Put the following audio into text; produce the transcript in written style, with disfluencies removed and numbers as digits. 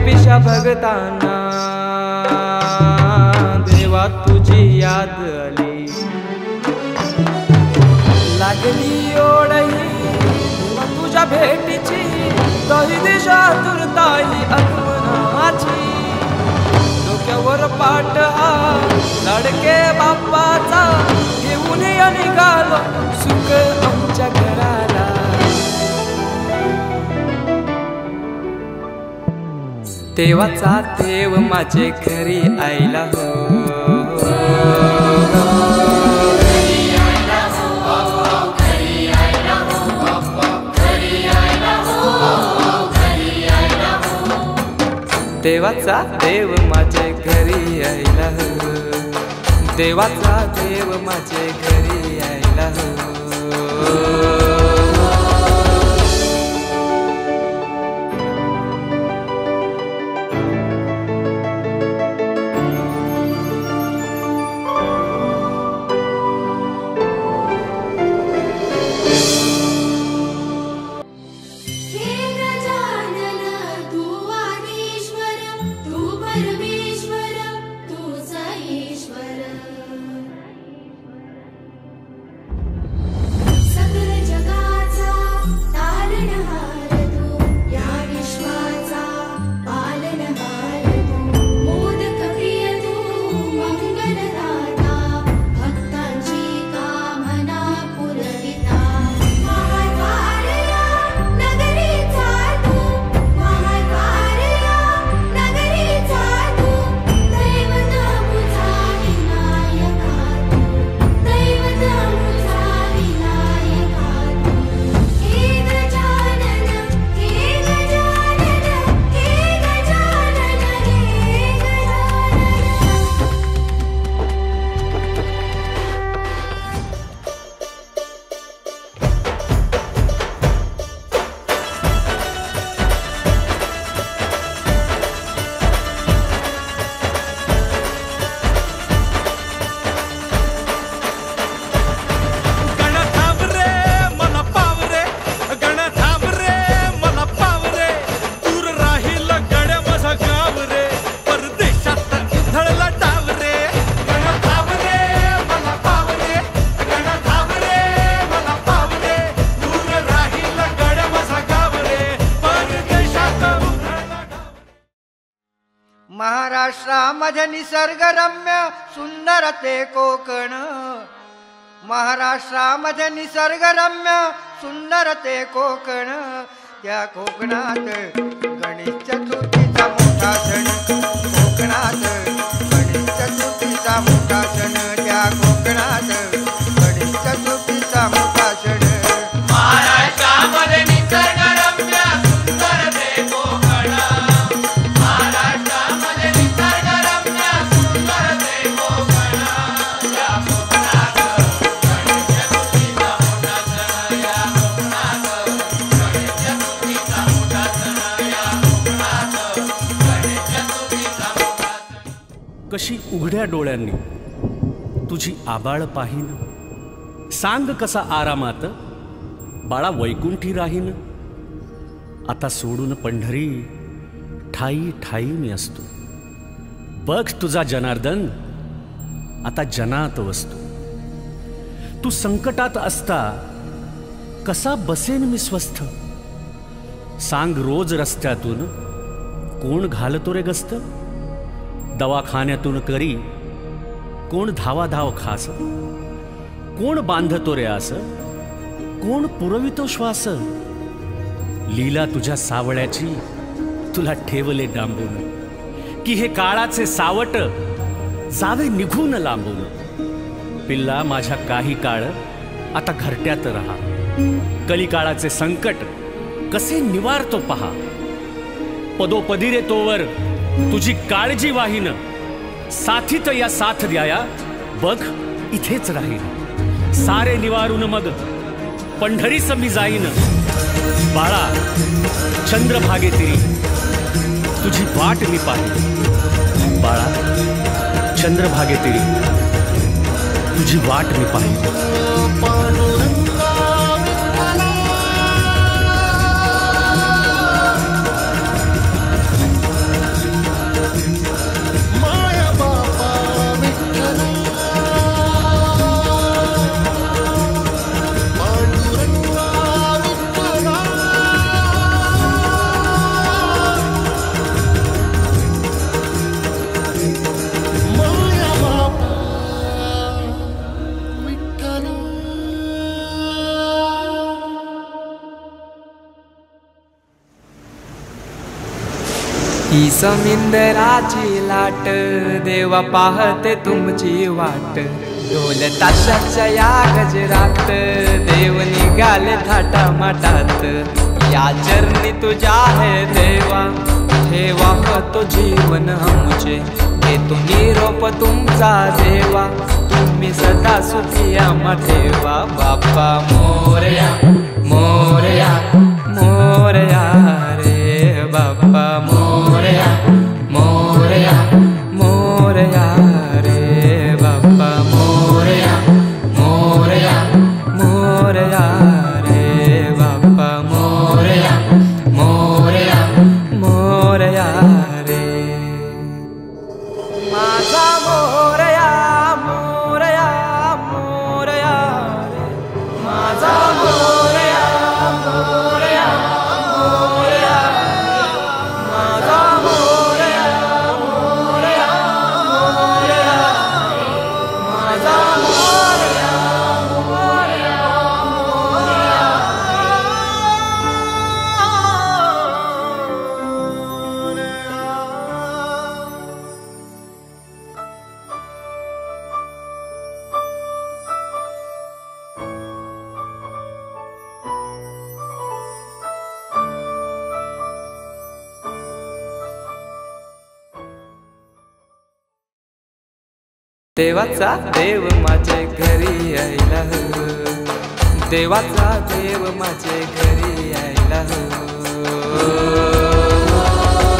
पिशा भगतांना देवा तुझी याद आली, लागली ओढही देवा तुझ्या भेटीची, दही दिशा तुरताई आगमनाची, डोक्यावर पाट हा लाडके बाप्पाचा, घेऊन या निघालो सुख आमच्या घराला. देवाचा देव माझे घरी आयला हो, देवाचा देव माझे घरी आयला हो, देवाचा देव माझे घरी आयला हो. महाराष्ट्रामध्ये निसर्गरम्य सुंदर ते कोकण, महाराष्ट्रामध्ये निसर्गरम्य सुंदर ते कोकण, त्या कोकणात गणेश चतुर्थीचा मोठा सण, कोकणात गणेश चतुर्थीचा मोठा सण, त्या कोकणात गणेश चतुर्थीचा मोठा सण. महाराष्ट्रामध्ये निसर्गरम्य सुंदर ते कोकण, महाराष्ट्रामध्ये निसर्गरम्य सुंदर ते कोकण, या कोकणात गणेश चतुर्थीचा मोठा सण, या कोकणात गणेश चतुर्थीचा मोठा सण, या कोकणात गणेश चतुर्थीचा मोठा सण. कशी उघड्या डोळ्यांनी तुझी आबाळ पाहीन, सांग कसा आरामात बाळा वैकुंठी राहीन. आता सोडून पंढरी ठाई ठाई मी असतो, बघ तुझा जनार्दन आता जनात वसतो. तू संकटात असता कसा बसेन मी स्वस्थ, सांग रोज रस्त्यातून कोण घालतो रे गस्त. दवाखान्यातून करी कोण धावाधाव खास, कोण बांधतो रे आस, कोण पुरवितो श्वास. लीला तुझ्या सावळ्याची तुला ठेवले डांबून, की हे काळाचे सावट जावे निघून लांबून. पिल्ला माझ्या काही काळ आता घरट्यात रहा, कलिकाळाचे संकट कसे निवारतो पहा. पदोपदी रे तोवर तुझी काळजी वाहीन, साथीत या साथ द्याया बघ इथेच राहीन. सारे निवारून मग पंढरीस मी जाईन. बाळा चंद्रभागे तिरी तुझी वाट मी पाहीन. बाळा चंद्रभागे तिरी तुझी वाट मी पाहीन. ही समिंदराची लाट देवा पाहते तुमची वाट ढोल ताशाच्या या गजरात देव निघाले थाटा माटात या चरणी तुझ्या है देवा ठेवा तो जीवन हमचे घेतो निरोप तुमचा देवा तुम्ही सदा सुखी आम्हा ठेवा बाप्पा मोरया मोरया मोरया रे बाप्पा मोरया मोरया मोरया रे बाप्पा मोरया मोरया मोरया रे बाप्पा मोरया मोरया मोरया रे माझा मोरया मोरया मोरया रे माझा मोरया मोरया मोरया माझा मोरया मोरया मोरया माझा मोरया मोरया देवाचा देव माझे घरी यायला देवाचा देव माझे घरी यायला